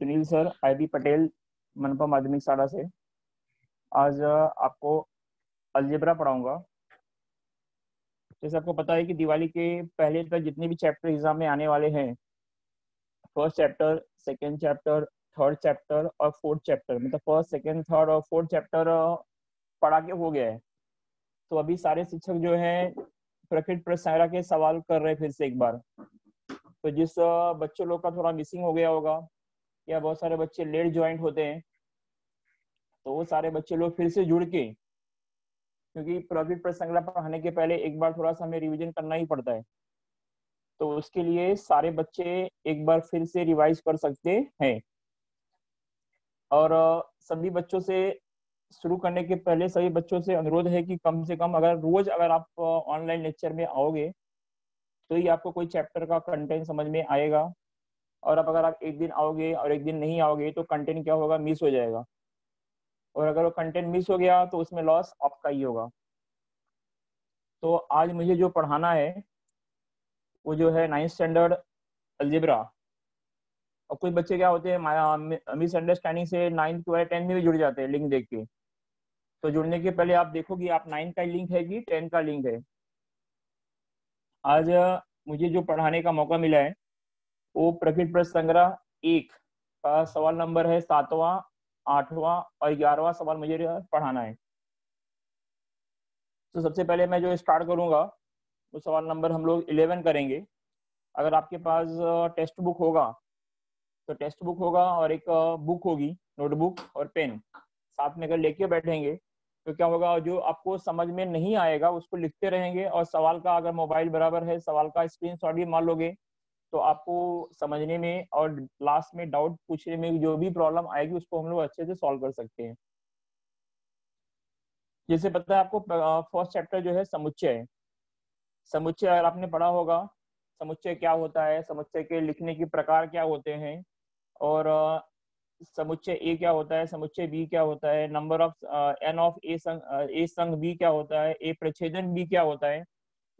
Sunil sir, IB Patel, मनपा माध्यमिक शाला से। आज आपको अलजेब्रा पढ़ाऊंगा। जैसे आपको पता है कि दिवाली के पहले तक जितने भी चैप्टर एग्जाम में आने वाले हैं, first chapter, second chapter, third chapter और फोर्थ चैप्टर, मतलब फर्स्ट, सेकेंड, थर्ड और फोर्थ चैप्टर पढ़ा के हो गया है। तो अभी सारे शिक्षक जो हैं प्रकृति प्रश्न संग्रह के सवाल कर रहे हैं फिर से एक बार। तो जिस बच्चों लोग का थोड़ा मिसिंग हो गया होगा, या बहुत सारे बच्चे लेट ज्वाइंट होते हैं, तो वो सारे बच्चे लोग फिर से जुड़ के, क्योंकि प्रकृति प्रश्न संग्रह पढ़ाने के पहले एक बार थोड़ा सा हमें रिवीजन करना ही पड़ता है, तो उसके लिए सारे बच्चे एक बार फिर से रिवाइज कर सकते हैं। और सभी बच्चों से शुरू करने के पहले सभी बच्चों से अनुरोध है कि कम से कम अगर आप ऑनलाइन लेक्चर में आओगे तो ही आपको कोई चैप्टर का कंटेंट समझ में आएगा। और अब अगर आप एक दिन आओगे और एक दिन नहीं आओगे तो कंटेंट क्या होगा, मिस हो जाएगा। और अगर वो कंटेंट मिस हो गया तो उसमें लॉस आपका ही होगा। तो आज मुझे जो पढ़ाना है वो जो है 9th स्टैंडर्ड अलजेब्रा। और कुछ बच्चे क्या होते हैं, मिसअंडरस्टैंडिंग से 9th या 10th में भी जुड़ जाते हैं लिंक देख के। तो जुड़ने के पहले आप देखो कि आप 9th का लिंक है कि 10th का लिंक है। आज मुझे जो पढ़ाने का मौका मिला है वो प्रकृति प्रश्न संग्रह 1 का सवाल नंबर है 7वां, 8वां और 11वां सवाल मुझे पढ़ाना है। तो सबसे पहले मैं जो स्टार्ट करूंगा वो सवाल नंबर हम लोग 11 करेंगे। अगर आपके पास टेक्स्ट बुक होगा तो टेक्स्ट बुक होगा, और एक बुक होगी, नोटबुक और पेन साथ में अगर लेके बैठेंगे तो क्या होगा, जो आपको समझ में नहीं आएगा उसको लिखते रहेंगे। और सवाल का अगर मोबाइल बराबर है, सवाल का स्क्रीनशॉट भी मार लोगे तो आपको समझने में और लास्ट में डाउट पूछने में जो भी प्रॉब्लम आएगी उसको हम लोग अच्छे से सॉल्व कर सकते हैं। जैसे पता है आपको, फर्स्ट चैप्टर जो है समुच्चय है। समुच्चय अगर आपने पढ़ा होगा, समुच्चय क्या होता है, समुच्चय के लिखने के प्रकार क्या होते हैं, और समुच्चय ए क्या होता है, समुच्चय बी क्या होता है, नंबर ऑफ एन ऑफ ए संग बी क्या होता है, ए प्रच्छेदन बी क्या होता है।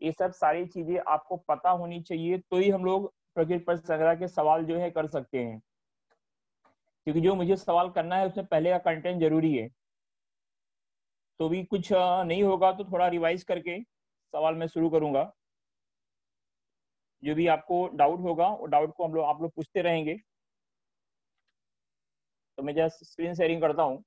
ये सब सारी चीजें आपको पता होनी चाहिए, तो ही हम लोग प्रकृति प्रश्न संग्रह के सवाल जो है कर सकते हैं। क्योंकि जो मुझे सवाल करना है उसमें पहले का कंटेंट जरूरी है। तो भी कुछ नहीं होगा तो थोड़ा रिवाइज करके सवाल मैं शुरू करूंगा। जो भी आपको डाउट होगा वो डाउट को आप लोग पूछते रहेंगे। तो मैं जस्ट स्क्रीन शेयरिंग करता हूँ।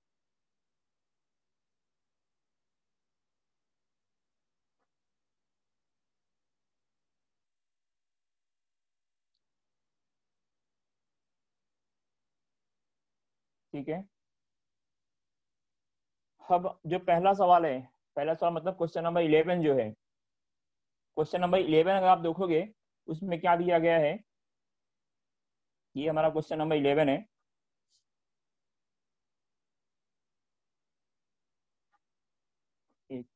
ठीक है, अब जो पहला सवाल है, पहला सवाल मतलब क्वेश्चन नंबर 11 जो है, क्वेश्चन नंबर 11 अगर आप देखोगे उसमें क्या दिया गया है। ये हमारा क्वेश्चन नंबर 11 है। एक,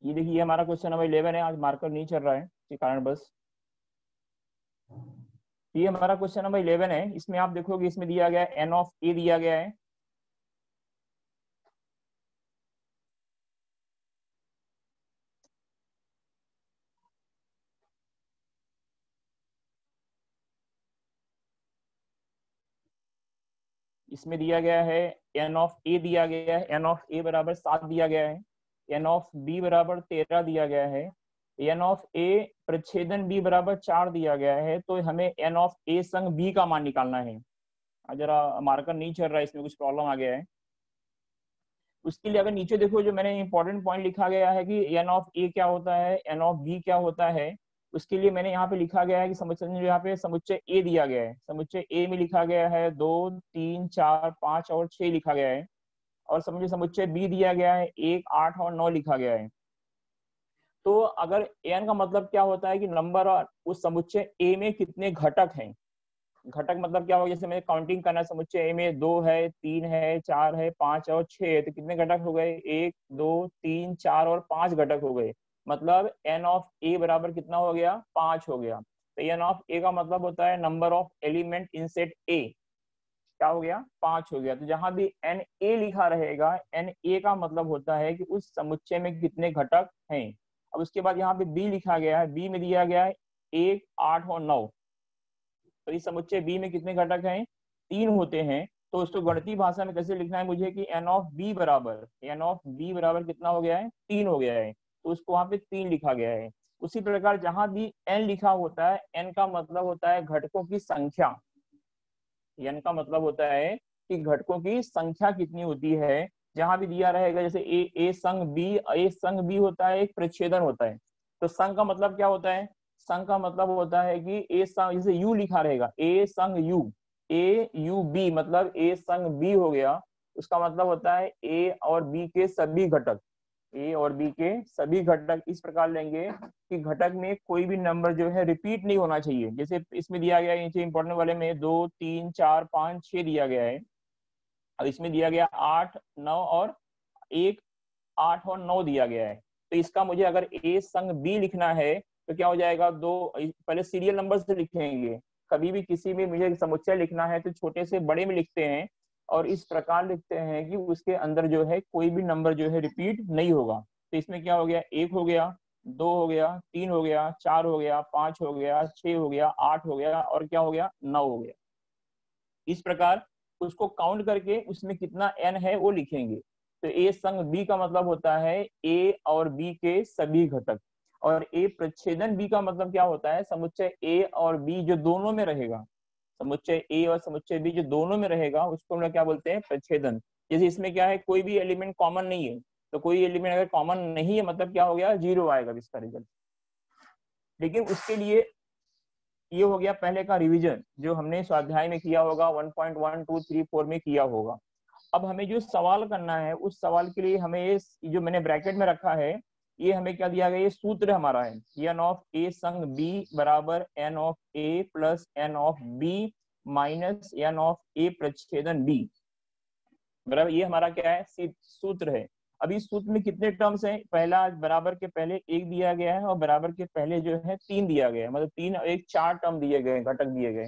ये देखिए हमारा क्वेश्चन नंबर 11 है। आज मार्कर नहीं चल रहा है इसी कारण बस। ये हमारा क्वेश्चन नंबर 11 है। इसमें आप देखोगे इसमें दिया गया है एन ऑफ ए दिया गया है। इसमें दिया गया है एन ऑफ ए दिया गया है, एन ऑफ ए बराबर 7 दिया गया है, एन ऑफ बी बराबर 13 दिया गया है, एन ऑफ ए प्रच्छेदन बी बराबर 4 दिया गया है। तो हमें एन ऑफ ए संग बी का मान निकालना है। जरा मार्कर नहीं चल रहा है, इसमें कुछ प्रॉब्लम आ गया है। उसके लिए अगर नीचे देखो जो मैंने इंपॉर्टेंट पॉइंट लिखा गया है कि एन ऑफ ए क्या होता है, एन ऑफ बी क्या होता है। उसके लिए मैंने यहाँ पे लिखा गया है कि समुच्चय जो यहाँ पे समुच्चय ए दिया गया है, समुच्चय ए में लिखा गया है 2, 3, 4, 5 और 6 लिखा गया है। और समझिए समुच्चय बी दिया गया है 1, 8 और 9 लिखा गया है। तो अगर एन का मतलब क्या होता है कि नंबर और उस समुच्चय ए में कितने घटक हैं। घटक मतलब क्या होगा, जैसे मैं काउंटिंग करना है, समुच्चय ए में 2 है, 3 है, 4 है, 5 और 6 है, तो कितने घटक हो गए, 1 2 3 4 और 5 घटक हो गए। मतलब एन ऑफ ए बराबर कितना हो गया, 5 हो गया। तो एन ऑफ ए का मतलब होता है number of element in set ए, क्या हो गया, 5 हो गया। तो जहां भी एन ए लिखा रहेगा, एन ए का मतलब होता है कि उस समुच्चय में कितने घटक हैं। अब उसके बाद यहाँ पे बी लिखा गया है, बी में दिया गया है 1 8 और 9। तो इस समुच्चय बी में कितने घटक हैं, 3 होते हैं। तो उसको गणितीय भाषा में कैसे लिखना है मुझे, कि एन ऑफ बी बराबर, एन ऑफ बी बराबर कितना हो गया है, 3 हो गया है। तो उसको वहां पे 3 लिखा गया है। उसी प्रकार जहां भी एन लिखा होता है, एन का मतलब होता है घटकों की संख्या। एन का मतलब होता है कि घटकों की संख्या कितनी होती है। जहां भी दिया रहेगा, जैसे ए संग बी, ए संग बी होता है, एक प्रच्छेदन होता है। तो संग का मतलब क्या होता है, संग का मतलब होता है कि ए संग, जैसे यू लिखा रहेगा, ए संग यू, ए यू बी, मतलब ए संग बी हो गया। उसका मतलब होता है ए और बी के सभी घटक, ए और बी के सभी घटक इस प्रकार लेंगे कि घटक में कोई भी नंबर जो है रिपीट नहीं होना चाहिए। जैसे इसमें दिया गया है, इंपॉर्टेंट वाले में 2 3 4 5 6 दिया गया है। अब इसमें दिया गया 8 9 और 1, 8 और 9 दिया गया है। तो इसका मुझे अगर ए संग बी लिखना है तो क्या हो जाएगा, दो पहले सीरियल नंबर से लिखेंगे। कभी भी किसी भी मुझे समुच्चय लिखना है तो छोटे से बड़े में लिखते हैं, और इस प्रकार लिखते हैं कि उसके अंदर जो है कोई भी नंबर जो है रिपीट नहीं होगा। तो इसमें क्या हो गया, 1 हो गया, 2 हो गया, 3 हो गया, 4 हो गया, 5 हो गया, 6 हो गया, 8 हो गया, और क्या हो गया, 9 हो गया। इस प्रकार उसको काउंट करके उसमें कितना एन है वो लिखेंगे। तो ए संग बी का मतलब होता है ए और बी के सभी घटक। और ए प्रच्छेदन बी का मतलब क्या होता है, समुच्चय ए और बी जो दोनों में रहेगा, समुच्चय ए और समुच्चय बी जो दोनों में रहेगा उसको हम लोग क्या बोलते हैं, प्रच्छेदन। जैसे इसमें क्या है, कोई भी एलिमेंट कॉमन नहीं है, तो कोई एलिमेंट अगर कॉमन नहीं है मतलब क्या हो गया, 0 आएगा इसका रिजल्ट। लेकिन उसके लिए ये हो गया पहले का रिवीजन जो हमने स्वाध्याय में किया होगा, 1.1 2 3 4 में किया होगा। अब हमें जो सवाल करना है उस सवाल के लिए हमें ये जो मैंने ब्रैकेट में रखा है, ये हमें क्या दिया गया, ये सूत्र हमारा है, एन ऑफ ए संग बी बराबर n of A plus n of B minus n of A प्रच्छेदन बी बराबर, ये हमारा क्या है, सूत्र है। अभी सूत्र में कितने टर्म्स हैं, पहला बराबर के पहले 1 दिया गया है और बराबर के पहले जो है 3 दिया गया है, मतलब 3 और 1 4 टर्म दिए गए, घटक दिए गए।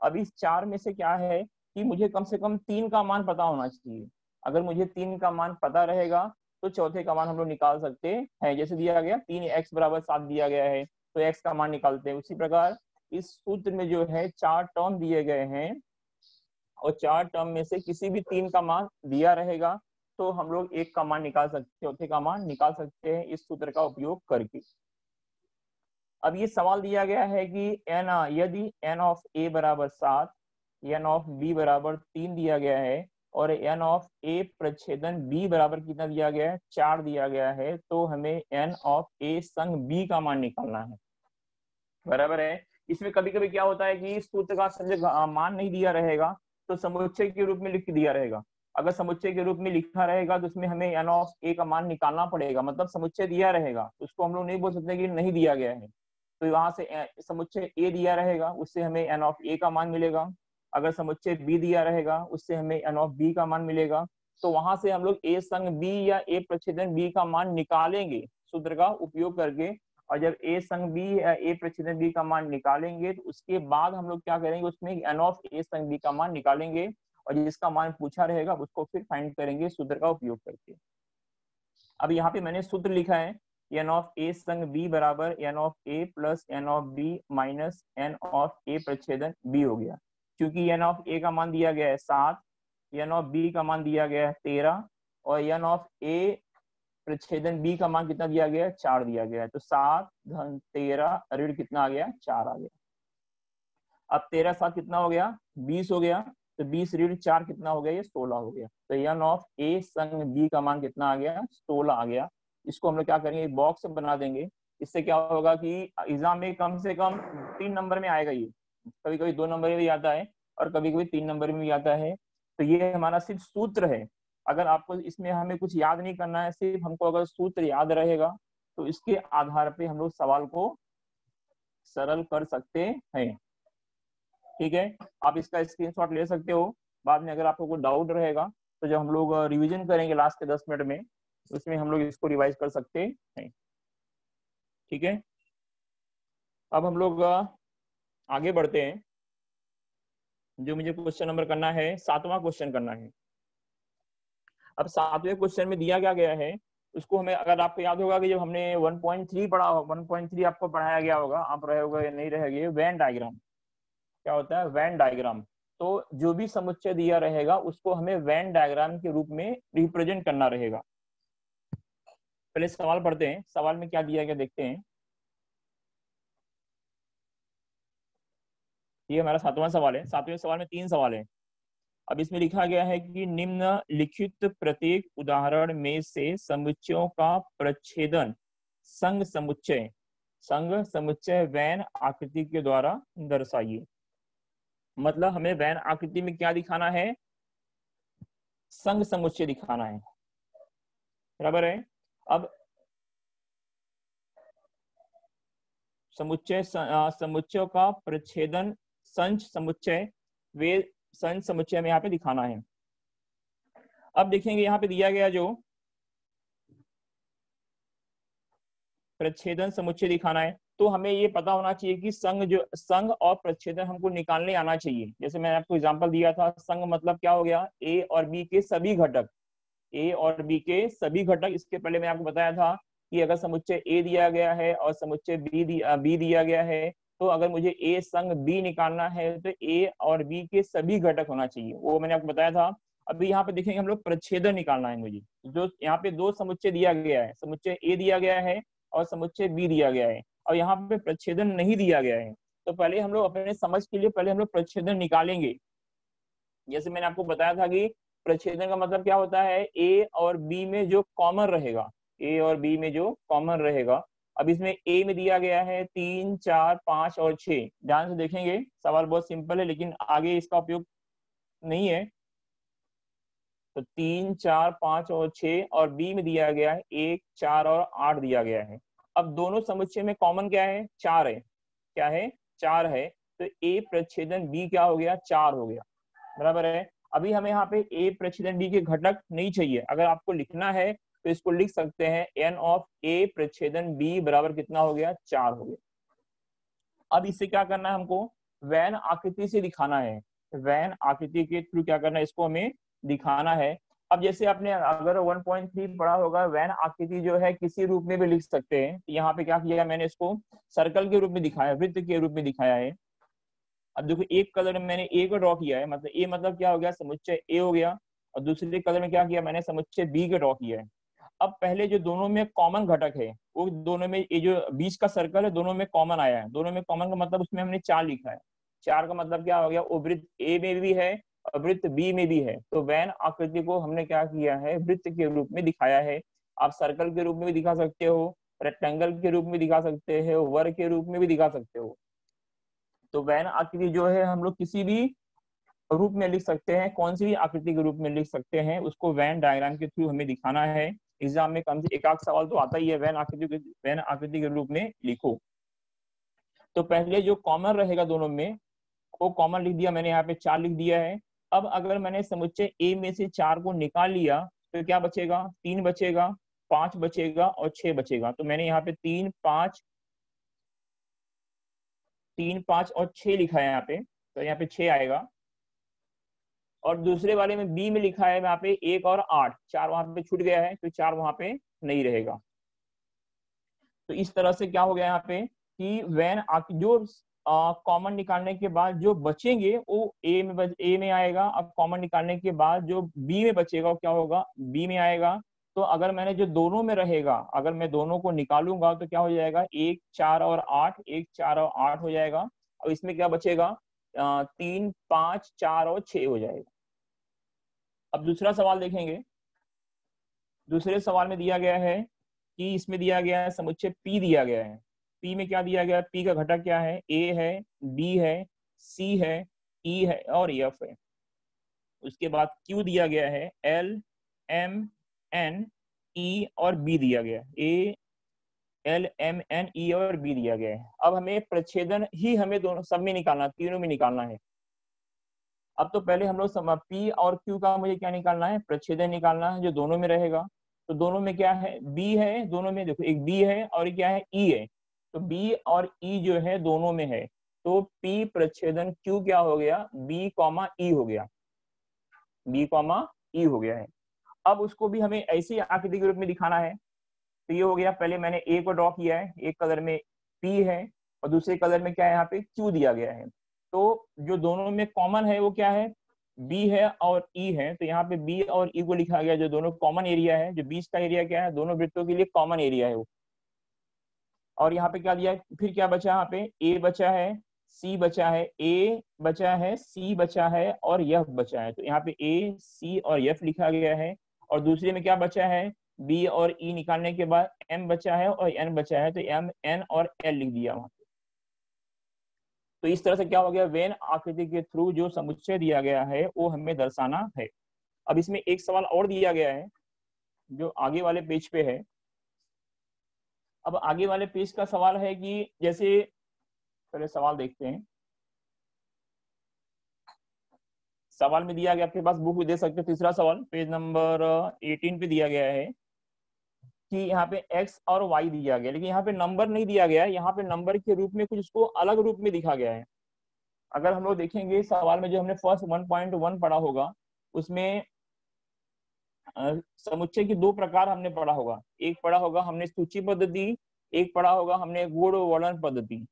अब इस 4 में से क्या है कि मुझे कम से कम 3 का मान पता होना चाहिए। अगर मुझे 3 का मान पता रहेगा तो चौथे का मान हम लोग निकाल सकते हैं। जैसे दिया गया 3x बराबर 7 दिया गया है, तो x का मान निकालते हैं। उसी प्रकार इस सूत्र में जो है 4 टर्म दिए गए हैं, और 4 टर्म में से किसी भी 3 का मान दिया रहेगा तो हम लोग 1 का मान निकाल सकते हैं, चौथे का मान निकाल सकते हैं इस सूत्र का उपयोग करके। अब ये सवाल दिया गया है कि एन, यदि एन ऑफ ए बराबर 7, एन ऑफ बी बराबर 3 दिया गया है, और एन ऑफ ए प्रच्छेदन बी बराबर कितना दिया गया है, 4 दिया गया है, तो हमें एन ऑफ ए संग बी का मान निकालना है। बराबर है। इसमें कभी कभी क्या होता है कि सूत्र का समझे मान नहीं दिया रहेगा तो समुच्चय के रूप में लिख दिया रहेगा। अगर समुच्चय के रूप में लिखा रहेगा तो उसमें हमें एन ऑफ ए का मान निकालना पड़ेगा, मतलब समुच्चय दिया रहेगा, उसको हम लोग नहीं बोल सकते कि नहीं दिया गया है। तो वहां से समुच्चय ए दिया रहेगा, उससे हमें एन ऑफ ए का मान मिलेगा। अगर समुच्चय बी दिया रहेगा उससे हमें एन ऑफ बी का मान मिलेगा। तो वहां से हम लोग ए संग बी या ए प्रच्छेदन बी का मान निकालेंगे सूत्र का उपयोग करके। और जब ए संग बी या ए प्रच्छेदन बी का मान निकालेंगे तो उसके बाद हम लोग क्या करेंगे, उसमें एन ऑफ ए संग बी का मान निकालेंगे, और जिसका मान पूछा रहेगा उसको फिर फाइंड करेंगे सूत्र का उपयोग करके। अब यहाँ पे मैंने सूत्र लिखा है, एन ऑफ ए संग बी बराबर n of A plus n of B minus n of A प्रच्छेदन बी हो गया। क्योंकि एन ऑफ ए का मान दिया गया है 7, एन ऑफ बी का मान दिया गया है 13, और एन ऑफ ए प्रच्छेदन बी का मान कितना दिया गया है, 4 दिया गया है। तो 7 धन 13 ऋण कितना आ गया, 4 आ गया। अब 13 7 कितना हो गया, 20 हो गया। तो 20 ऋण 4 कितना हो गया, ये 16 हो गया। तो एन ऑफ ए संग बी का मान कितना आ गया, 16 आ गया। इसको हम लोग क्या करेंगे, बॉक्स बना देंगे। इससे क्या होगा कि एग्जाम में कम से कम 3 नंबर में आएगा ये, कभी कभी 2 नंबर में भी आता है और कभी कभी 3 नंबर में भी आता है। तो ये हमारा सिर्फ सूत्र है। अगर आपको इसमें हमें कुछ याद नहीं करना है, सिर्फ हमको अगर सूत्र याद रहेगा तो इसके आधार पे हम लोग सवाल को सरल कर सकते हैं। ठीक है, आप इसका स्क्रीनशॉट ले सकते हो। बाद में अगर आपको कोई डाउट रहेगा तो जब हम लोग रिवीजन करेंगे लास्ट के 10 मिनट में, उसमें हम लोग इसको रिवाइज कर सकते हैं। ठीक है, अब हम लोग आगे बढ़ते हैं। जो मुझे क्वेश्चन नंबर करना है, 7वां क्वेश्चन करना है। अब 7वें क्वेश्चन में दिया क्या गया है उसको हमें, अगर आपको याद होगा कि जब हमने 1.3 पढ़ा, 1.3 आपको पढ़ाया गया होगा, आप रहे होगा या नहीं रहेगा, वेन डायग्राम क्या होता है, वेन डायग्राम। तो जो भी समुच्चय दिया रहेगा उसको हमें वेन डायग्राम के रूप में रिप्रेजेंट करना रहेगा। पहले सवाल पढ़ते हैं, सवाल में क्या दिया गया देखते हैं। ये हमारा 7वां सवाल है। 7वें सवाल में 3 सवाल है। अब इसमें लिखा गया है कि निम्नलिखित प्रत्येक उदाहरण में से समुच्चयों का प्रच्छेदन संघ समुच्चय वैन आकृति के द्वारा दर्शाइए। मतलब हमें वैन आकृति में क्या दिखाना है, संघ समुच्चय दिखाना है, बराबर है। अब समुच्चयों का प्रच्छेदन संच समुच्चय, वे संच समुच्चय में यहाँ पे दिखाना है। अब देखेंगे यहाँ पे दिया गया जो प्रच्छेदन समुच्चय दिखाना है, तो हमें ये पता होना चाहिए कि संघ और प्रच्छेदन हमको निकालने आना चाहिए। जैसे मैंने आपको एग्जांपल दिया था, संघ मतलब क्या हो गया, ए और बी के सभी घटक, ए और बी के सभी घटक। इसके पहले मैं आपको बताया था कि अगर समुच्चय ए दिया गया है और समुच्चय बी दिया गया है, तो अगर मुझे ए संघ बी निकालना है तो ए और बी के सभी घटक होना चाहिए, वो मैंने आपको बताया था। अभी यहाँ पे देखेंगे हम लोग प्रच्छेदन निकालना है मुझे। जो यहाँ पे 2 समुच्चय दिया गया है, समुच्चय ए दिया गया है और समुच्चय बी दिया गया है, और यहाँ पे प्रच्छेदन नहीं दिया गया है। तो पहले हम लोग अपने समझ के लिए पहले हम लोग प्रच्छेदन निकालेंगे। जैसे मैंने आपको बताया था कि प्रच्छेदन का मतलब क्या होता है, ए और बी में जो कॉमन रहेगा, ए और बी में जो कॉमन रहेगा। अब इसमें ए में दिया गया है 3, 4, 5 और 6। ध्यान से देखेंगे, सवाल बहुत सिंपल है लेकिन आगे इसका उपयोग नहीं है। तो 3, 4, 5 और 6, और बी में दिया गया है 1, 4 और 8 दिया गया है। अब दोनों समुच्चय में कॉमन क्या है, 4 है। क्या है, 4 है। तो ए प्रच्छेदन बी क्या हो गया, 4 हो गया, बराबर है। अभी हमें यहाँ पे ए प्रच्छेदन बी के घटक नहीं चाहिए। अगर आपको लिखना है तो इसको लिख सकते हैं, एन ऑफ ए प्रच्छेदन बी बराबर कितना हो गया, 4 हो गया। अब इससे क्या करना है, हमको वैन आकृति से दिखाना है। वैन आकृति के थ्रू क्या करना है, इसको हमें दिखाना है। अब जैसे आपने अगर 1.3 पढ़ा होगा, वैन आकृति जो है किसी रूप में भी लिख सकते हैं। यहाँ पे क्या किया, मैंने इसको सर्कल के रूप में दिखाया, वृत्त के रूप में दिखाया है। अब देखो एक कलर में मैंने ए को ड्रॉ किया है, मतलब ए मतलब क्या हो गया, समुच्चय ए हो गया। और दूसरे कलर में क्या किया मैंने, समुच्चय बी को ड्रॉ किया है। अब पहले जो दोनों में कॉमन घटक है, वो दोनों में ये जो बीच का सर्कल है दोनों में कॉमन आया है। दोनों में कॉमन का मतलब उसमें हमने 4 लिखा है। 4 का मतलब क्या हो गया, वो वृत्त ए में भी है और वृत्त बी में भी है। तो वैन आकृति को हमने क्या किया है, वृत्त के रूप में दिखाया है। आप सर्कल के रूप में भी दिखा सकते हो, रेक्टेंगल के रूप में दिखा सकते हो, वर्ग के रूप में भी दिखा सकते हो। तो वैन आकृति जो है हम लोग किसी भी रूप में लिख सकते हैं, कौन सी भी आकृति के रूप में लिख सकते हैं, उसको वैन डायग्राम के थ्रू हमें दिखाना है। एग्जाम में कम से एक आध सवाल तो आता ही है, वैन आकृति के रूप में लिखो। तो पहले जो कॉमन रहेगा दोनों में, वो कॉमन लिख दिया मैंने, यहाँ पे 4 लिख दिया है। अब अगर मैंने समुच्चय ए में से 4 को निकाल लिया तो क्या बचेगा, 3 बचेगा, 5 बचेगा और 6 बचेगा। तो मैंने यहाँ पे 3, 5 और 6 लिखा है यहाँ पे, तो यहाँ पे 6 आएगा। और दूसरे वाले में बी में लिखा है यहाँ पे 1 और 8, 4 वहां पे छूट गया है तो 4 वहां पे नहीं रहेगा। तो इस तरह से क्या हो गया यहाँ पे कि वैन जो कॉमन निकालने के बाद जो बचेंगे वो ए में आएगा। अब कॉमन निकालने के बाद जो बी में बचेगा वो क्या होगा, बी में आएगा। तो अगर मैंने जो दोनों में रहेगा, अगर मैं दोनों को निकालूंगा तो क्या हो जाएगा, 1, 4 और 8, 1, 4 और 8 हो जाएगा। और इसमें क्या बचेगा, 3, 5, 4 और 6 हो जाएगा। अब दूसरा सवाल देखेंगे। दूसरे सवाल में दिया गया है कि इसमें दिया गया है समुच्चय पी दिया गया है। पी में क्या दिया गया है, पी का घटक क्या है, ए है, बी है, सी है, ई है और एफ है। उसके बाद क्यू दिया गया है, एल, एम, एन, ई और बी दिया गया है। ए, L M N E और B दिया गया है। अब हमें प्रच्छेदन ही हमें दोनों सब में निकालना, तीनों में निकालना है। अब तो पहले हम लोग P और Q का मुझे क्या निकालना है, प्रच्छेदन निकालना है जो दोनों में रहेगा। तो दोनों में क्या है, B है, दोनों में देखो एक B है और क्या है, E है। तो B और E जो है दोनों में है, तो P प्रच्छेदन Q क्या हो गया, B E हो गया, B E हो गया है। अब उसको भी हमें ऐसी आकृति के रूप में दिखाना है। तो ये हो गया, पहले मैंने ए को ड्रॉ किया है, एक कलर में पी है और दूसरे कलर में क्या है, यहाँ पे क्यू दिया गया है। तो जो दोनों में कॉमन है वो क्या है, बी है और ई है। तो यहाँ पे बी और ई को लिखा गया, जो दोनों कॉमन एरिया है, जो बीच का एरिया क्या है, दोनों वृत्तों के लिए कॉमन एरिया है वो। और यहाँ पे क्या दिया है, फिर क्या बचा, यहाँ पे ए बचा है, सी बचा है, ए बचा है, सी बचा है और यफ बचा है। तो यहाँ पे ए सी और यफ लिखा गया है। और दूसरे में क्या बचा है, बी और ई निकालने के बाद एम बचा है और एन बचा है, तो एम एन और एल लिख दिया वहां पे। तो इस तरह से क्या हो गया, वेन आकृति के थ्रू जो समुच्चय दिया गया है वो हमें दर्शाना है। अब इसमें एक सवाल और दिया गया है जो आगे वाले पेज पे है। अब आगे वाले पेज का सवाल है कि जैसे, पहले सवाल देखते हैं। सवाल में दिया गया, आपके पास बुक भी दे सकते हो, तीसरा सवाल पेज नंबर 18 पे दिया गया है कि यहाँ पे x और y दिया गया, लेकिन यहाँ पे नंबर नहीं दिया गया है, यहाँ पे नंबर के रूप में कुछ उसको अलग रूप में दिखा गया है। अगर हम लोग देखेंगे सवाल में, जो हमने फर्स्ट 1.1 पढ़ा होगा, उसमें समुच्चय की दो प्रकार हमने पढ़ा होगा। एक पढ़ा होगा हमने सूची पद्धति, एक पढ़ा होगा हमने गुण वर्णन पद्धति।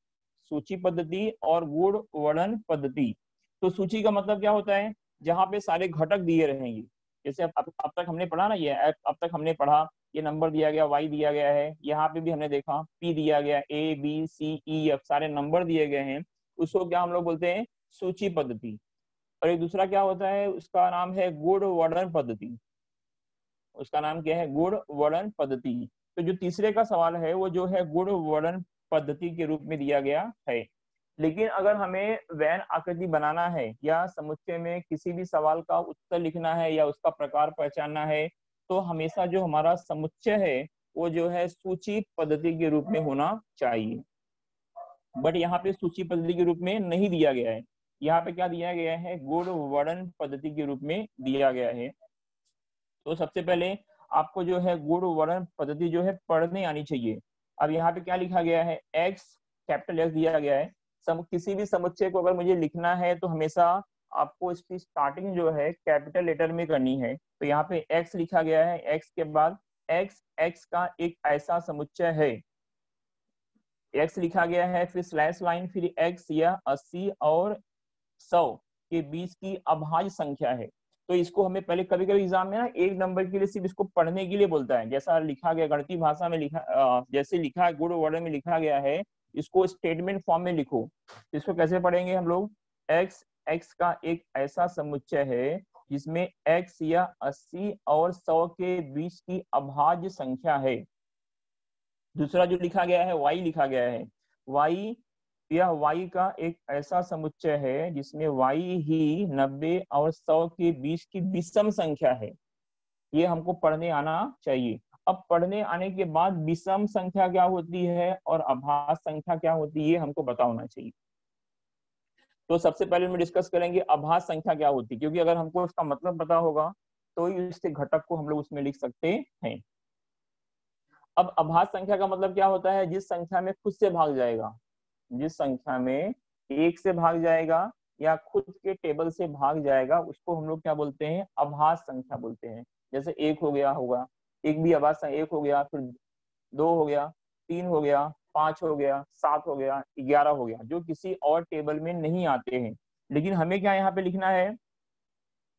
सूची पद्धति और गुण वर्णन पद्धति। तो सूची का मतलब क्या होता है, जहाँ पे सारे घटक दिए रहेंगे। जैसे अब तक हमने पढ़ा ना, ये अब तक हमने पढ़ा, ये नंबर दिया गया, y दिया गया है, यहाँ पे भी हमने देखा p दिया गया, a b c e f सारे नंबर दिए गए हैं। उसको क्या हम लोग बोलते हैं, सूची पद्धति। और एक दूसरा क्या होता है, उसका नाम है गुण वर्णन पद्धति। उसका नाम क्या है, गुण वर्णन पद्धति। तो जो तीसरे का सवाल है वो जो है गुण वर्णन पद्धति के रूप में दिया गया है। लेकिन अगर हमें वैन आकृति बनाना है या समुच्चय में किसी भी सवाल का उत्तर लिखना है या उसका प्रकार पहचानना है, तो हमेशा जो हमारा समुच्चय है वो जो है सूची पद्धति के रूप में होना चाहिए। बट यहाँ पे सूची पद्धति के रूप में नहीं दिया गया है, यहाँ पे क्या दिया गया है, गुण वर्णन पद्धति के रूप में दिया गया है। तो सबसे पहले आपको जो है गुण वर्णन पद्धति जो है पढ़ने आनी चाहिए। अब यहाँ पे क्या लिखा गया है, x कैपिटल x दिया गया है। किसी भी समुच्चय को अगर मुझे लिखना है तो हमेशा आपको इसकी स्टार्टिंग जो है कैपिटल लेटर में करनी है। तो यहाँ पे x लिखा गया है, x के बाद x का एक ऐसा समुच्चय है, x लिखा गया है, फिर स्लैश लाइन, फिर x या 80 और 100 के बीच की अभाज्य संख्या है। तो इसको हमें पहले कभी कभी एग्जाम में ना एक नंबर के लिए सिर्फ इसको पढ़ने के लिए बोलता है, जैसा लिखा गया गणितीय भाषा में लिखा, जैसे लिखा है गुण वर्णन में लिखा गया है, इसको स्टेटमेंट फॉर्म में लिखो। इसको कैसे पढ़ेंगे हम लोग, x का एक ऐसा समुच्चय है जिसमें x या 80 और 100 के बीच की अभाज्य संख्या है। दूसरा जो लिखा गया है y लिखा गया है, y यह y का एक ऐसा समुच्चय है जिसमें y ही 90 और 100 के बीच की विषम संख्या है। ये हमको पढ़ने आना चाहिए। अब पढ़ने आने के बाद विषम संख्या क्या होती है और अभाज्य संख्या क्या होती है, ये हमको पता होना चाहिए। तो सबसे पहले हम डिस्कस करेंगे अभाज्य संख्या क्या होती है, क्योंकि अगर हमको उसका मतलब पता होगा तो ही उसके घटक को हम लोग उसमें लिख सकते हैं। अब अभाज्य संख्या का मतलब क्या होता है, जिस संख्या में खुद से भाग जाएगा, जिस संख्या में एक से भाग जाएगा या खुद के टेबल से भाग जाएगा, उसको हम लोग क्या बोलते हैं, अभाज्य संख्या बोलते हैं। जैसे एक हो गया होगा, एक भी अभाज्य संख्या, एक हो गया, फिर 2 हो गया, 3 हो गया, 5 हो गया, 7 हो गया, 11 हो गया, जो किसी और टेबल में नहीं आते हैं। लेकिन हमें क्या यहाँ पे लिखना है,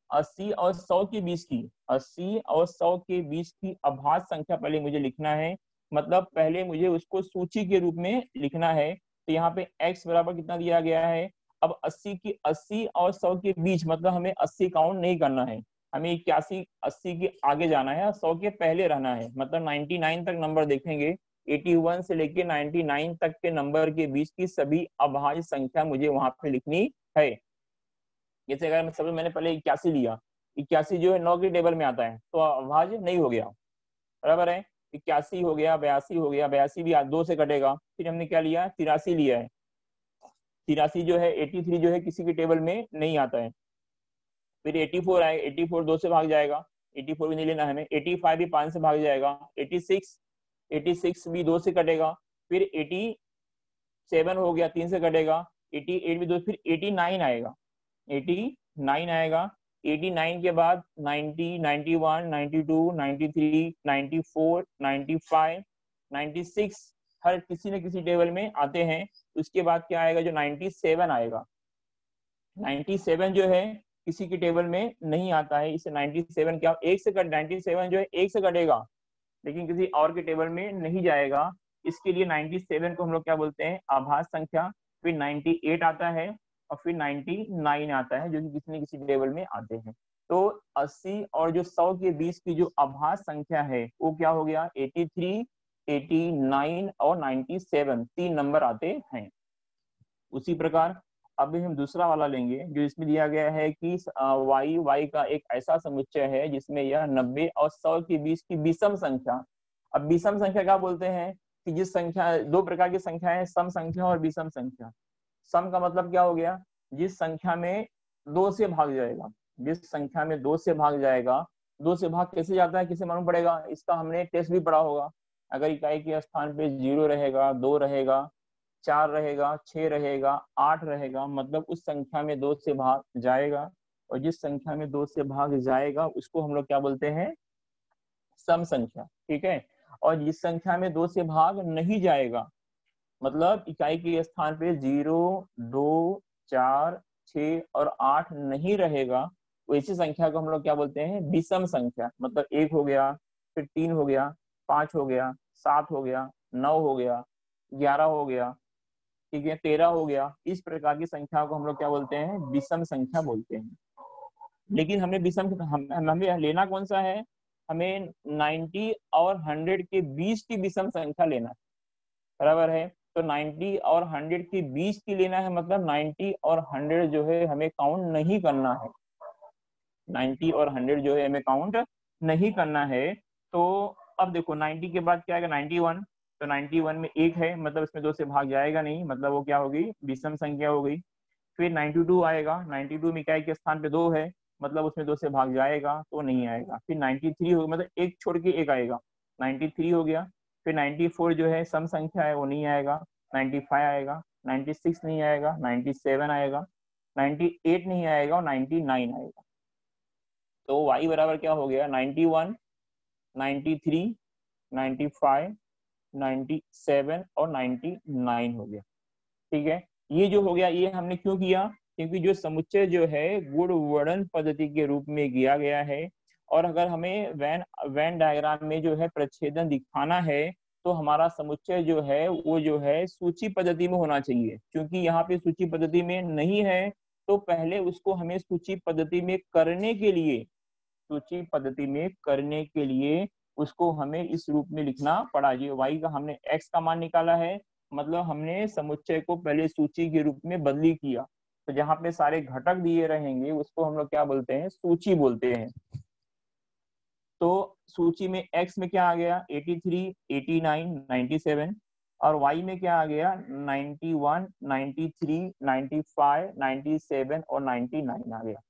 80 और 100 के बीच की, 80 और 100 के बीच की अभाज्य संख्या पहले मुझे लिखना है। मतलब पहले मुझे उसको सूची के रूप में लिखना है। तो यहाँ पे x बराबर कितना दिया गया है, अब 80 और 100 के बीच, मतलब हमें 80 काउंट नहीं करना है, हमें 81 80 के आगे जाना है, 100 के पहले रहना है। मतलब 99 तक नंबर देखेंगे, 81 से लेके 99 तक के नंबर के बीच की सभी अभाज्य संख्या मुझे वहां पे लिखनी है। जैसे अगर सब मैंने पहले 81 लिया, 81 जो है 9 के टेबल में आता है तो अभाज्य नहीं हो गया, बराबर है। 81 हो गया, 82 हो गया, 82 भी 2 से कटेगा। फिर हमने क्या लिया, 83 लिया है। 83 जो है, 83 जो है किसी के टेबल में नहीं आता है। फिर 84 आएगा, 84 2 से भाग जाएगा, 84 भी नहीं लेना हमें। 85 भी 5 से भाग जाएगा। 86 भी 2 से कटेगा। फिर 87 हो गया, 3 से कटेगा। 88 भी 2, फिर 89 आएगा, 89 आएगा। 89 के बाद 90, 91, 92, 93, 94, 95, 96 हर किसी न किसी टेबल में आते हैं। उसके बाद क्या आएगा, जो 97 आएगा। 97 जो है किसी के टेबल में नहीं आता है, इसे 97 क्या एक से कट 97 जो है एक से कटेगा, लेकिन किसी और के टेबल में नहीं जाएगा। इसके लिए 97 को हम लोग क्या बोलते हैं, आभास संख्या। फिर 98 आता है और फिर 99 आता है, जो कि किसी न किसी टेबल में आते हैं। तो 80 और जो 100 के बीच की जो आभास संख्या है वो क्या हो गया, 83, 89 और 97 तीन नंबर आते हैं। उसी प्रकार अभी हम दूसरा वाला लेंगे, जो इसमें दिया गया है कि y का एक ऐसा समुच्चय है जिसमें यह 90 और 100 के बीच की विषम संख्या। अब विषम संख्या क्या बोलते हैं कि जिस संख्या, दो प्रकार की संख्या है, सम संख्या और विषम संख्या। सम का मतलब क्या हो गया, जिस संख्या में 2 से भाग जाएगा, जिस संख्या में 2 से भाग जाएगा। 2 से भाग कैसे जाता है, किसे मालूम पड़ेगा, इसका हमने टेस्ट भी पढ़ा होगा। अगर इकाई के स्थान पे 0 रहेगा, 2 रहेगा, 4 रहेगा, 6 रहेगा, 8 रहेगा, मतलब उस संख्या में 2 से भाग जाएगा। और जिस संख्या में 2 से भाग जाएगा उसको हम लोग क्या बोलते हैं, सम संख्या। ठीक है। और जिस संख्या में 2 से भाग नहीं जाएगा, मतलब इकाई के स्थान पे 0, 2, 4, 6 और 8 नहीं रहेगा, वैसी संख्या को हम लोग क्या बोलते हैं, विषम संख्या। मतलब 1 हो गया, फिर 3 हो गया, 5 हो गया, 7 हो गया, 9 हो गया, 11 हो गया, ठीक है, 13 हो गया। इस प्रकार की संख्या को हम लोग क्या बोलते हैं, विषम संख्या बोलते हैं। लेकिन हमें विषम हमें लेना कौन सा है, हमें 90 और 100 के बीच की विषम संख्या लेना है, बराबर है। तो 90 और 100 के बीच की लेना है, मतलब 90 और 100 जो है हमें काउंट नहीं करना है। 90 और 100 जो है हमें काउंट नहीं करना है। तो अब देखो 90 के बाद क्या आएगा, 91। तो 91 में 1 है, मतलब इसमें 2 से भाग जाएगा नहीं, मतलब वो क्या होगी, विषम संख्या हो गई। फिर 92 आएगा, 92 में इकाई के स्थान पे 2 है, मतलब उसमें 2 से भाग जाएगा तो नहीं आएगा। फिर 93 होगा, मतलब एक छोड़ के एक आएगा, 93 हो गया। फिर 94 जो है सम संख्या है वो नहीं आएगा। 95 आएगा, 96 नहीं आएगा, 97 आएगा, 98 नहीं आएगा और 99 आएगा। तो y बराबर क्या हो गया, 91, 93, 95, 97 और 99 हो गया। ठीक है। ये जो हो गया, ये हमने क्यों किया, क्योंकि जो समुच्चय जो है गुण वर्णन पद्धति के रूप में किया गया है। और अगर हमें वेन डायग्राम में जो है प्रच्छेदन दिखाना है, तो हमारा समुच्चय जो है वो जो है सूची पद्धति में होना चाहिए। क्योंकि यहाँ पे सूची पद्धति में नहीं है, तो पहले उसको हमें सूची पद्धति में करने के लिए, सूची पद्धति में करने के लिए उसको हमें इस रूप में लिखना पड़ा। जो y का हमने x का मान निकाला है, मतलब हमने समुच्चय को पहले सूची के रूप में बदली किया। तो जहाँ पे सारे घटक दिए रहेंगे उसको हम लोग क्या बोलते हैं, सूची बोलते हैं। तो सूची में x में क्या आ गया, 83, 89, 97। और y में क्या आ गया, 91, 93, 95, 97 और 99 आ गया।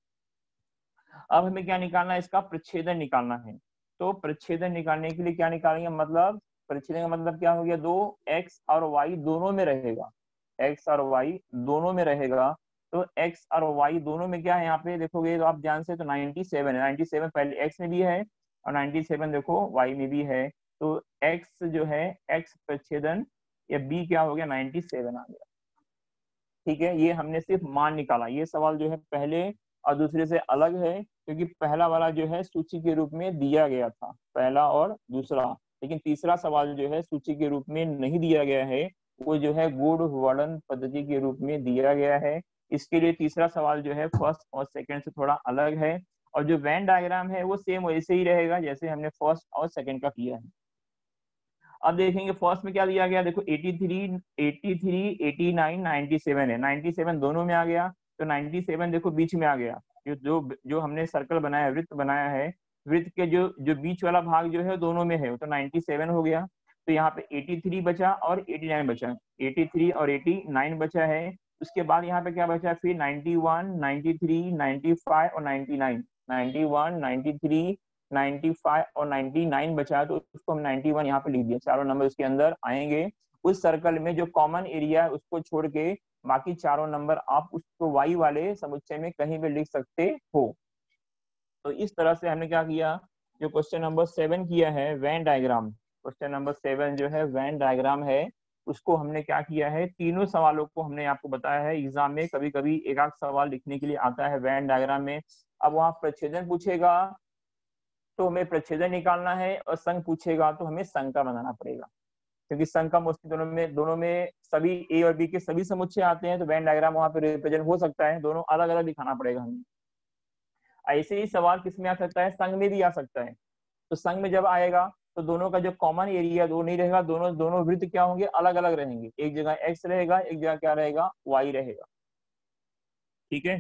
अब हमें क्या निकालना है, इसका प्रच्छेदन निकालना है। तो प्रच्छेदन निकालने के लिए क्या निकालेंगे, मतलब प्रच्छेदन का मतलब क्या हो गया, दो x और y दोनों में रहेगा, x और y दोनों में रहेगा। तो x और y दोनों में क्या है, यहाँ पे देखोगे तो आप ध्यान से, तो 97 है, 97 पहले x में भी है और 97 देखो y में भी है। तो x जो है, x प्रच्छेदन या b क्या हो गया, 97 आ गया। ठीक है। ये हमने सिर्फ मान निकाला। ये सवाल जो है पहले और दूसरे से अलग है, क्योंकि पहला वाला जो है सूची के रूप में दिया गया था, पहला और दूसरा। लेकिन तीसरा सवाल जो है सूची के रूप में नहीं दिया गया है, वो जो है गुण वर्णन पद्धति के रूप में दिया गया है। इसके लिए तीसरा सवाल जो है फर्स्ट और सेकंड से थोड़ा अलग है। और जो वेन डायग्राम है वो सेम वैसे ही रहेगा जैसे हमने फर्स्ट और सेकंड का किया है। अब देखेंगे फर्स्ट में क्या दिया गया, देखो 83, 89, 97 है, 97 दोनों में आ गया। तो 97 देखो बीच में आ गया, जो जो जो हमने सर्कल बनाया, वृत्त बनाया है, वृत्त के जो जो बीच वाला भाग जो है दोनों में है, तो 97 हो गया। तो यहाँ पे 83 बचा और 89 बचा, 83 और 89 बचा है। उसके बाद यहाँ पे क्या बचा फिर 91, 93, 95 और 99, 91, 93, 95 और 99 बचा, तो उसको हम 91 यहाँ पे लिख दिया। चारों नंबर उसके अंदर आएंगे। उस सर्कल में जो कॉमन एरिया है उसको छोड़ के बाकी चारों नंबर आप उसको वाई वाले समुच्चय में कहीं भी लिख सकते हो। तो इस तरह से हमने क्या किया, जो क्वेश्चन नंबर 7 किया है वेन डायग्राम, क्वेश्चन नंबर 7 जो है वेन डायग्राम है, उसको हमने क्या किया है, तीनों सवालों को हमने आपको बताया है। एग्जाम में कभी कभी एक आध सवाल लिखने के लिए आता है वेन डायग्राम में। अब वहाँ प्रच्छेदन पूछेगा तो हमें प्रच्छेदन निकालना है, और संघ पूछेगा तो हमें संघ का बनाना पड़ेगा, क्योंकि संघ का मोस्टली दोनों में सभी ए और बी के सभी समुच्चय आते हैं, तो वेन डायग्राम वहाँ पे रिप्रेजेंट हो सकता है, दोनों अलग अलग दिखाना पड़ेगा हमें। ऐसे ही सवाल किस में आ सकता है, संघ में भी आ सकता है। तो संघ में जब आएगा तो दोनों का जो कॉमन एरिया वो नहीं रहेगा, दोनों दोनों वृत्त क्या होंगे, अलग अलग रहेंगे। एक जगह एक्स रहेगा, एक जगह क्या रहेगा, वाई रहेगा। ठीक है,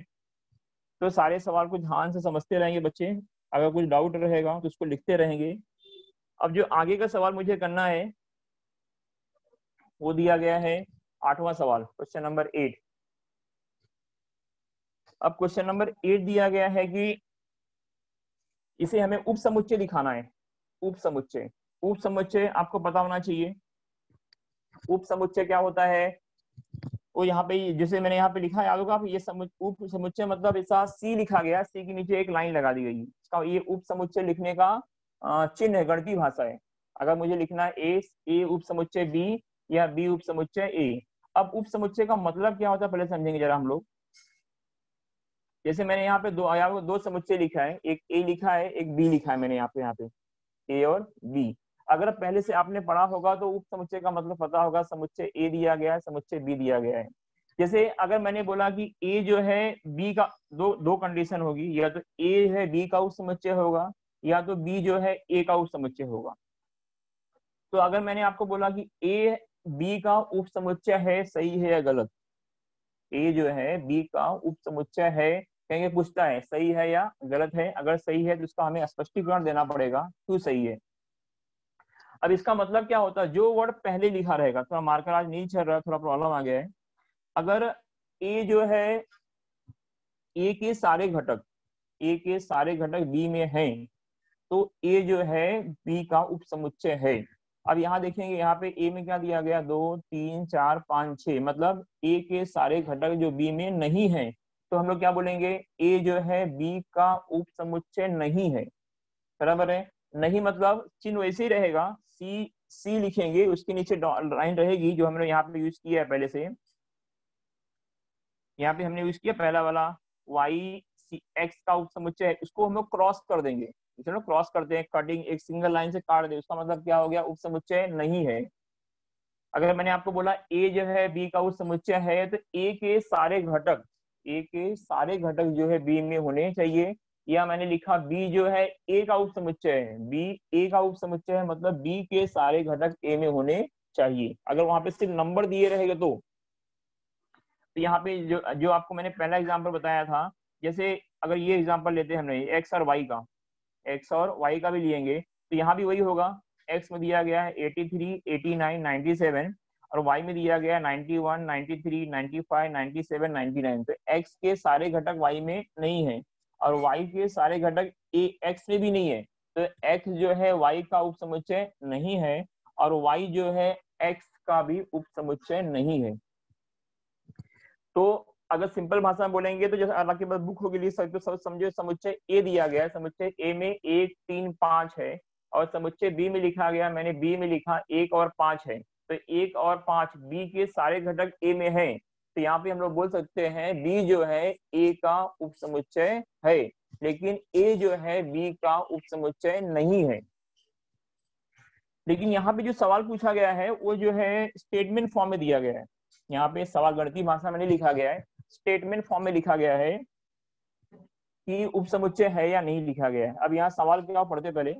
तो सारे सवाल को ध्यान से समझते रहेंगे बच्चे। अगर कुछ डाउट रहेगा तो उसको लिखते रहेंगे। अब जो आगे का सवाल मुझे करना है वो दिया गया है 8वां सवाल, क्वेश्चन नंबर 8। अब क्वेश्चन नंबर 8 दिया गया है कि इसे हमें उप समुच्चय दिखाना है। उप समुच्चय, उप समुच्चय आपको पता होना चाहिए। उप समुच्चय क्या होता है, वो यहाँ पे जैसे मैंने यहाँ पे लिखा है, याद होगा आप, ये उप समुच्चय मतलब ऐसा सी लिखा गया, सी के नीचे एक लाइन लगा दी गई है, इसका ये उप समुच्चय लिखने का चिन्ह है, गणितीय भाषा है। अगर मुझे लिखना है ए उप समुच्चय बी या बी उप समुच्चय ए। अब उप समुच्चय का मतलब क्या होता है पहले समझेंगे जरा हम लोग। जैसे मैंने यहाँ पे दो समुच्चय लिखा है, एक ए लिखा है, एक बी लिखा है, मैंने यहाँ पे ए और बी। अगर पहले से आपने पढ़ा होगा तो उप समुच्चय का मतलब पता होगा, समुच्चय ए दिया गया है, समुच्चय बी दिया गया है। जैसे अगर मैंने बोला कि ए जो है बी का, दो दो कंडीशन होगी, या तो ए है बी का उप समुच्चय होगा, या तो बी जो है ए का उप समुच्चय होगा। तो अगर मैंने आपको बोला कि ए बी का उप समुच्चय है, सही है या गलत, ए जो है बी का उप समुच्चय है, कहेंगे पूछता है सही है या गलत है। अगर सही है तो इसका हमें स्पष्टीकरण देना पड़ेगा क्यों सही है। अब इसका मतलब क्या होता है, जो वर्ड पहले लिखा रहेगा, थोड़ा मार्कर आज नहीं चल रहा है, थोड़ा प्रॉब्लम आ गया है। अगर ए जो है, ए के सारे घटक, ए के सारे घटक बी में हैं, तो ए जो है बी का उप समुच्चय है। अब यहाँ देखेंगे, यहाँ पे ए में क्या दिया गया, 2 3 4 5 6, मतलब ए के सारे घटक जो बी में नहीं है, तो हम लोग क्या बोलेंगे, ए जो है बी का उप समुच्चय नहीं है। बराबर है, नहीं मतलब चिन्ह वैसे ही रहेगा, सी सी लिखेंगे, उसके नीचे लाइन रहेगी जो हमने यहाँ पे यूज किया है पहले से। यहाँ पे हमने यूज किया पहला वाला वाई एक्स का उप समुच्चय है, उसको हम लोग क्रॉस कर देंगे। चलो क्रॉस करते हैं, कटिंग एक सिंगल लाइन से काट दे, उसका मतलब क्या हो गया, उप समुच्चय नहीं है। अगर मैंने आपको बोला ए जो है बी का उप समुच्चय है, तो ए के सारे घटक, ए के सारे घटक जो है बी में होने चाहिए। या मैंने लिखा बी जो है ए का उप समुच्चय है, बी ए का उप समुच्चय है, मतलब बी के सारे घटक ए में होने चाहिए। अगर वहां पे सिर्फ नंबर दिए रहेगा तो यहाँ पे जो जो आपको मैंने पहला एग्जांपल बताया था, जैसे अगर ये एग्जांपल लेते हैं हमने एक्स और वाई का, एक्स और वाई का भी लिएंगे, तो यहाँ भी वही होगा। एक्स में दिया गया है 83, 89, 97, और वाई में दिया गया है 91, 93, 95, 97, 99। तो एक्स के सारे घटक वाई में नहीं है, और वाई के सारे घटक ए एक्स में भी नहीं है। तो एक्स जो है वाई का उप समुच्चय नहीं है, और वाई जो है एक्स का भी उप समुच्चय नहीं है। तो अगर सिंपल भाषा में बोलेंगे तो जैसे आपके पास बुक होगी लिख सकते हो, सब समझो, समुच्चय ए दिया गया है, समुच्चय ए में 1 3 5 है, और समुच्चय बी में लिखा गया, मैंने बी में लिखा 1 और 5 है। तो 1 और 5 बी के सारे घटक ए में है, तो यहाँ पे हम लोग बोल सकते हैं बी जो है ए का उप समुच्चय है, लेकिन ए जो है बी का उप समुच्चय नहीं है। लेकिन यहाँ पे जो सवाल पूछा गया है वो जो है स्टेटमेंट फॉर्म में दिया गया है। यहाँ पे सवाल गणितीय भाषा में नहीं लिखा गया है, स्टेटमेंट फॉर्म में लिखा गया है कि उप समुच्चय है या नहीं लिखा गया है। अब यहाँ सवाल क्या पढ़ते पहले।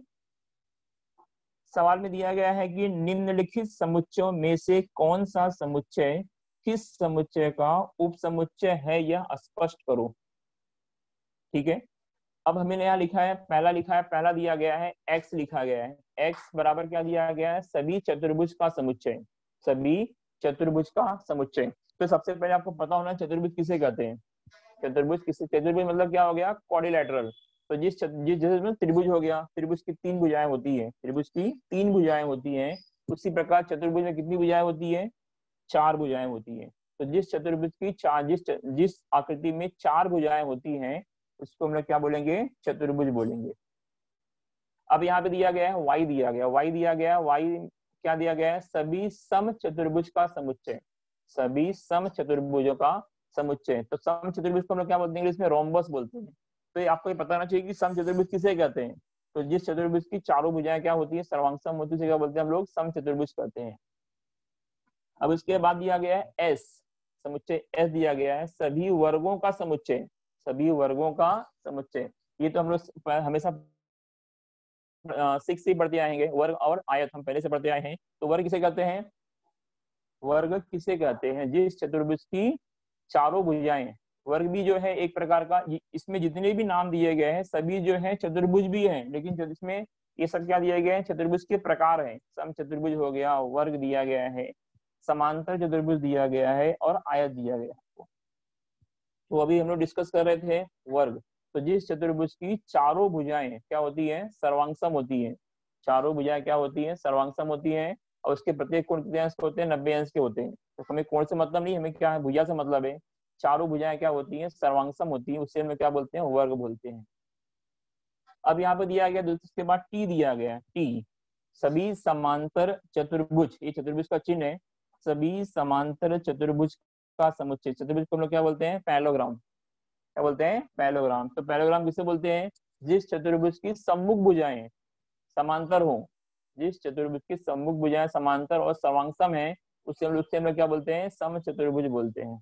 सवाल में दिया गया है कि निम्नलिखित समुच्चयों में से कौन सा समुच्चय किस समुच्चय का उप समुच्चय है, यह स्पष्ट करो। ठीक है, अब हमने यहाँ लिखा है, पहला दिया गया है x लिखा गया है, x बराबर क्या दिया गया है, सभी चतुर्भुज का समुच्चय, सभी चतुर्भुज का समुच्चय। तो सबसे पहले आपको पता होना चतुर्भुज किसे कहते हैं, चतुर्भुज मतलब क्या हो गया, क्वाड्रिलैटरल। तो जिस त्रिभुज हो गया, त्रिभुज की तीन भुजाएं होती है, त्रिभुज की तीन भुजाएं होती हैं, उसी प्रकार चतुर्भुज में कितनी भुजाएं होती है, चार भुजाएं होती है। तो जिस चतुर्भुज की जिस आकृति में चार भुजाएं होती हैं उसको हम लोग क्या बोलेंगे, चतुर्भुज बोलेंगे। अब यहाँ पे दिया गया है y दिया गया, y क्या दिया गया है, सभी सम चतुर्भुज का समुच्चय, सभी सम चतुर्भुजों का समुच्चय। तो सम चतुर्भुज को हम लोग क्या बोलते हैं, इसमें रोम्बस बोलते हैं। तो ये आपको ये पता होना चाहिए कि सम चतुर्भुज किसे कहते हैं। तो जिस चतुर्भुज की चारों भुजाएं क्या होती है, सर्वांगसम होती है, क्या बोलते हैं हम लोग, सम चतुर्भुज कहते हैं। अब इसके बाद दिया गया है एस, समुच्चय एस दिया गया है, सभी वर्गों का समुच्चय, सभी वर्गों का समुच्चय। ये तो हम लोग हमेशा 6 से पढ़ते आएंगे, वर्ग और आयत हम पहले से पढ़ते आए हैं। तो वर्ग किसे कहते हैं, वर्ग किसे कहते हैं, जिस चतुर्भुज की चारों भुजाएं, वर्ग भी जो है एक प्रकार का, इसमें जितने भी नाम दिए गए हैं सभी जो है चतुर्भुज भी हैं, लेकिन इसमें ये सब क्या दिए गए हैं, चतुर्भुज के प्रकार हैं। सम चतुर्भुज हो गया, वर्ग दिया गया है, समांतर चतुर्भुज दिया गया है और आयत दिया गया है। तो अभी हम लोग डिस्कस कर रहे थे वर्ग। तो जिस चतुर्भुज की चारों भुजाएं क्या होती हैं, सर्वांगसम होती हैं, चारों भुजाएं क्या होती हैं, सर्वांगसम होती हैं, और उसके प्रत्येक कोण कितने अंश होते हैं, 90 अंश के होते हैं। तो हमें कोण से मतलब नहीं, हमें क्या है, भुजा से मतलब है। चारों भुजाएं क्या होती हैं, सर्वांगसम होती हैं, उसे हम क्या बोलते हैं, वर्ग बोलते हैं। अब यहाँ पे दिया गया, उसके बाद टी दिया गया, टी सभी समांतर चतुर्भुज, ये चतुर्भुज का चिन्ह है, सभी समांतर चतुर्भुज का समुच्चय। चतुर्भुज को हम लोग क्या बोलते हैं, पैरेललोग्राम, क्या बोलते हैं, पैरेललोग्राम। तो पैरेललोग्राम किसे बोलते हैं, जिस चतुर्भुज की सम्मुख भुजाएं समांतर हो, जिस चतुर्भुज की सम्मुख भुजाएं समांतर और सर्वांगसम है, उससे हम लोग क्या बोलते हैं, सम चतुर्भुज बोलते हैं।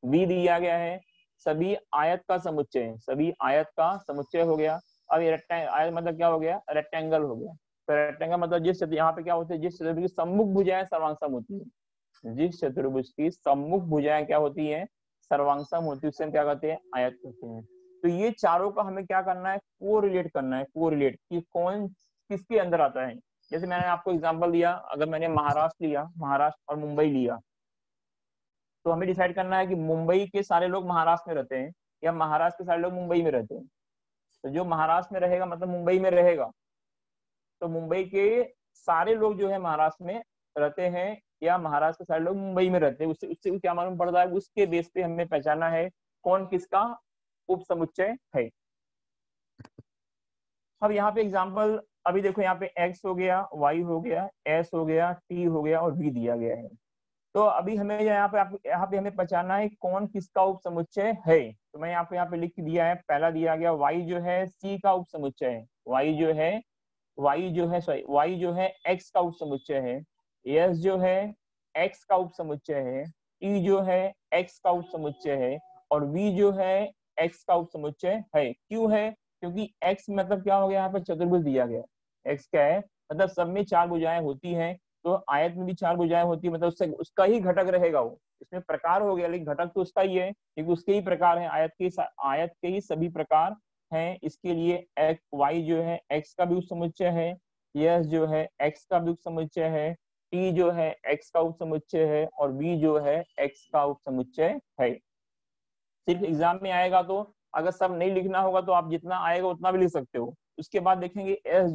वी दिया गया है, सभी आयत का समुच्चय, सभी आयत का समुच्चय हो गया। अब ये आयत मतलब क्या हो गया, रेक्टेंगल हो गया। तो रेक्टेंगल मतलब जिस यहाँ पे क्या होती है, जिस चतुर्भुज की सम्मुख भुजाएं सर्वांगसम होती है, जिस चतुर्भुज की सम्मुख भुजाएं क्या होती है, सर्वांगसम होती है, उससे हम क्या कहते हैं, आयत कहते हैं। तो ये चारों का हमें क्या करना है, कोरिलेट करना है, कोरिलेट कि कौन किसके अंदर आता है। जैसे मैंने आपको एग्जांपल दिया, अगर मैंने महाराष्ट्र लिया, महाराष्ट्र और मुंबई लिया, तो हमें डिसाइड करना है कि मुंबई के सारे लोग महाराष्ट्र में रहते हैं या महाराष्ट्र के सारे लोग मुंबई में रहते हैं। तो जो महाराष्ट्र में रहेगा मतलब मुंबई में रहेगा, तो मुंबई के सारे लोग जो है महाराष्ट्र में रहते हैं या महाराष्ट्र के सारे लोग मुंबई में रहते हैं, उससे उससे क्या मालूम पड़ता है, उसके बेस पे हमें पहचाना है कौन किसका उप समुच्चय है। अब यहाँ पे एग्जाम्पल, अभी देखो यहाँ पे x हो गया, y हो गया, s हो गया, t हो गया और v दिया गया है। तो अभी हमें यहाँ पे हमें पहचानना है कौन किसका उप समुच्चय है। तो मैं आपको यहाँ पे लिख दिया है, पहला दिया गया y जो है c का उप समुच्चय है, y जो है x का उप समुच्चय है, s जो है x का उप समुच्चय है, t जो है x का उप समुच्चय है और v जो है x का उप समुच्चय है। क्यों है, क्योंकि x मतलब क्या हो गया, यहाँ पर चतुर्भुज दिया गया, x क्या है, मतलब सब में चार भुजाएं होती हैं, तो आयत में भी चार भुजाएं होती है, मतलब उससे उसका ही घटक रहेगा वो। इसमें प्रकार हो गया लेकिन घटक तो उसका ही है, क्योंकि उसके ही प्रकार हैं, आयत के ही सभी प्रकार हैं। इसके लिए एक्स वाई जो है x का भी उप समुच्चय है, यस जो है x का भी उप समुच्चय है, t जो है x का उप समुच्चय है और v जो है x का उप समुच्चय है। सिर्फ एग्जाम में आएगा, तो अगर सब नहीं लिखना होगा तो आप जितना आएगा उतना भी लिख सकते हो। उसके बाद देखेंगे s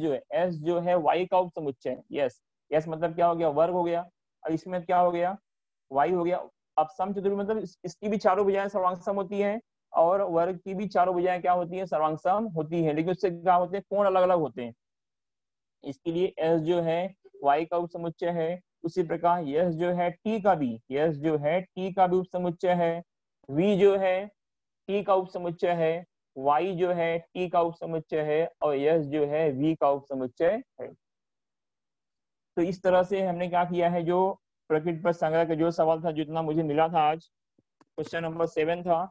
जो है y का उप समुच्चय है, यस मतलब क्या हो गया, वर्ग हो गया। और इसमें क्या हो गया, y हो गया। अब सम चतुर्भुज मतलब इसकी भी चारों भुजाएं सर्वांगसम होती हैं और वर्ग की भी चारों भुजाएं क्या होती है, सर्वांगसम होती है, लेकिन उससे क्या होते हैं, कोण अलग अलग होते हैं। इसके लिए s जो है y का उप समुच्चय है, उसी प्रकार यस जो है t का भी, उप समुच्चय है, v जो है t का उप समुच्चय है, y जो है t का उप समुच्चय है और s जो है v का उप समुच्चय है। तो इस तरह से हमने क्या किया है, जो प्रकृति पर संग्रह का जो सवाल था, जितना मुझे मिला था आज, क्वेश्चन नंबर 7 था,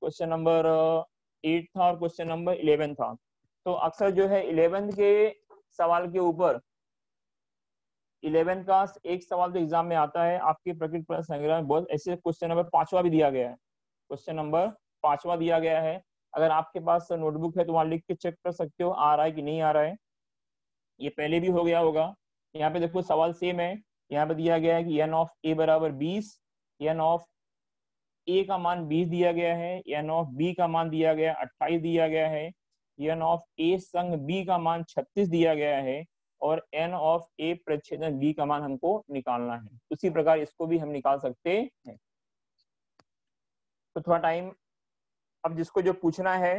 क्वेश्चन नंबर 8 था और क्वेश्चन नंबर 11 था। तो अक्सर जो है 11 के सवाल के ऊपर 11 का एक सवाल तो एग्जाम में आता है आपके प्रकृति पर संग्रह में, बहुत ऐसे क्वेश्चन नंबर 5वां भी दिया गया है, क्वेश्चन नंबर 5वां दिया गया है। अगर आपके पास नोटबुक है तो वहां लिख के चेक कर सकते हो आ रहा है कि नहीं आ रहा है। ये पहले भी हो गया होगा। यहाँ पे देखो सवाल सेम है। यहाँ पे दिया गया है कि एन ऑफ ए बराबर 20, एन ऑफ ए का मान 20 दिया गया है, एन ऑफ बी का मान दिया गया 28 दिया गया है, एन ऑफ ए संग बी का मान 36 दिया गया है, और एन ऑफ ए प्रतिच्छेदन बी का मान हमको निकालना है। उसी प्रकार इसको भी हम निकाल सकते हैं। तो थोड़ा टाइम, अब जिसको जो पूछना है